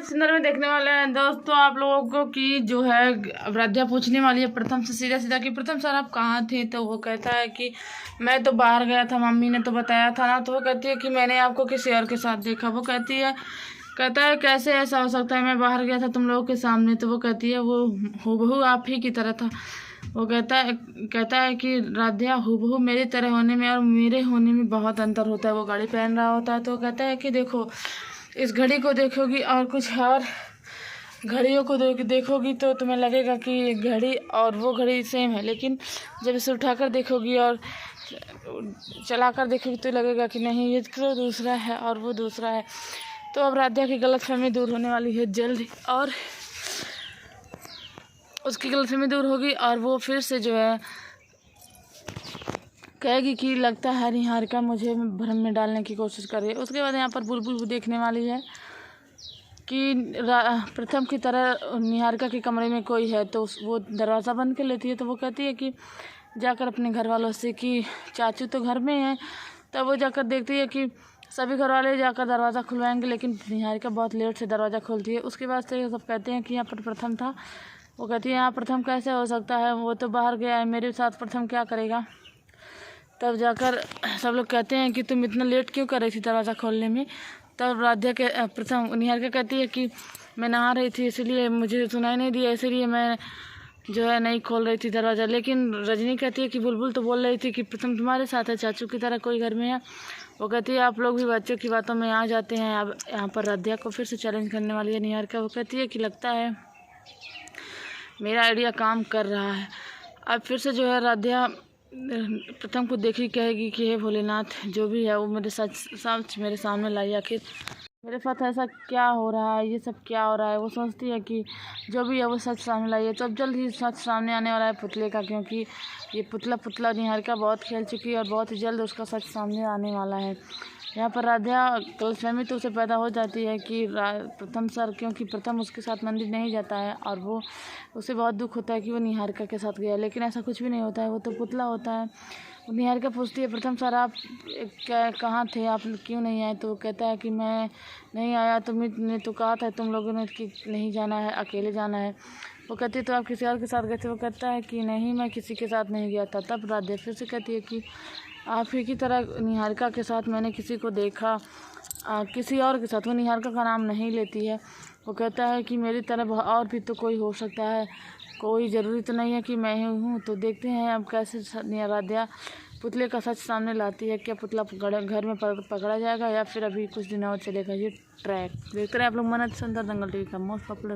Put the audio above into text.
सुंदर में देखने वाले हैं दोस्तों आप लोगों को कि जो है राध्या पूछने वाली है प्रथम से सीधा सीधा कि प्रथम सर आप कहाँ थे। तो वो कहता है कि मैं तो बाहर गया था, मम्मी ने तो बताया था ना। तो वो कहती है कि मैंने आपको किसी और के साथ देखा। वो कहता है कैसे ऐसा हो सकता है, मैं बाहर गया था तुम लोगों के सामने। तो वो कहती है वो हूबहू आप ही की तरह था। वो कहता है कि राध्या हूबहू मेरी तरह होने में और मेरे होने में बहुत अंतर होता है। वो घड़ी पहन रहा होता है तो कहता है कि देखो इस घड़ी को देखोगी और कुछ और घड़ियों को देखोगी तो तुम्हें लगेगा कि ये घड़ी और वो घड़ी सेम है, लेकिन जब इसे उठाकर देखोगी और चलाकर देखोगी तो लगेगा कि नहीं ये तो दूसरा है और वो दूसरा है। तो अब राध्या की गलतफहमी दूर होने वाली है जल्द, और उसकी गलतफहमी दूर होगी और वो फिर से जो है कहेगी कि लगता है निहारिका मुझे भ्रम में डालने की कोशिश कर रही है। उसके बाद यहाँ पर बुलबुल देखने वाली है कि प्रथम की तरह निहारिका के कमरे में कोई है। तो वो दरवाज़ा बंद कर लेती है। तो वो कहती है कि जाकर अपने घर वालों से कि चाचू तो घर में है। तब वो जाकर देखती है कि सभी घर वाले जाकर दरवाज़ा खुलवाएंगे, लेकिन निहारिका बहुत लेट से दरवाज़ा खोलती है। उसके बाद से सब कहते हैं कि यहाँ पर प्रथम था। वो कहती है यहाँ प्रथम कैसे हो सकता है, वो तो बाहर गया है, मेरे साथ प्रथम क्या करेगा। तब जाकर सब लोग कहते हैं कि तुम इतना लेट क्यों कर रही थी दरवाज़ा खोलने में। तब राध्या के प्रथम निहारिका कहती है कि मैं नहा रही थी इसलिए मुझे सुनाई नहीं दिया, इसलिए मैं जो है नहीं खोल रही थी दरवाज़ा। लेकिन रजनी कहती है कि बुलबुल तो बोल रही थी कि प्रथम तुम्हारे साथ है, चाचू की तरह कोई घर में है। वो कहती है आप लोग भी बच्चों की बातों में आ जाते हैं। अब यहाँ पर राध्या को फिर से चैलेंज करने वाली है निहारिका। वो कहती है कि लगता है मेरा आइडिया काम कर रहा है। अब फिर से जो है राध्या प्रथम को देखी कहेगी कि हे भोलेनाथ जो भी है वो मेरे सच मेरे सामने लाई, आखिर मेरे साथ ऐसा क्या हो रहा है, ये सब क्या हो रहा है। वो सोचती है कि जो भी है वो सच सामने लाई है। तो अब जल्द ही सच सामने आने वाला है पुतले का, क्योंकि ये पुतला निहारिका बहुत खेल चुकी है और बहुत ही जल्द उसका सच सामने आने वाला है। यहाँ पर राध्या गलतफहमी तो उसे पैदा हो जाती है कि प्रथम सर, क्योंकि प्रथम उसके साथ मंदिर नहीं जाता है और वो उसे बहुत दुख होता है कि वो निहारिका के साथ गया, लेकिन ऐसा कुछ भी नहीं होता है, वो तो पुतला होता है। निहारिका पूछती है प्रथम सर आप कहाँ थे, आप क्यों नहीं आए। तो वो कहता है कि मैं नहीं आया, तुमने तो कहा था तुम लोगों ने कि नहीं जाना है, अकेले जाना है। वो कहती है तो आप किसी और के साथ गए थे। वो कहता है कि नहीं मैं किसी के साथ नहीं गया था। तब राध्या फिर से कहती है कि आप ही की तरह निहारिका के साथ मैंने किसी को देखा, किसी और के साथ। वो निहारिका का नाम नहीं लेती है। वो कहता है कि मेरी तरह और भी तो कोई हो सकता है, कोई ज़रूरी तो नहीं है कि मैं ही हूँ। तो देखते हैं अब कैसे राध्या पुतले का सच सामने लाती है। क्या पुतला घर में पकड़ा जाएगा या फिर अभी कुछ दिन और चलेगा ये ट्रैक। देखते रहे आप लोग मनज सुंदर दंगल टीवी का मोस्ट पॉपुलर।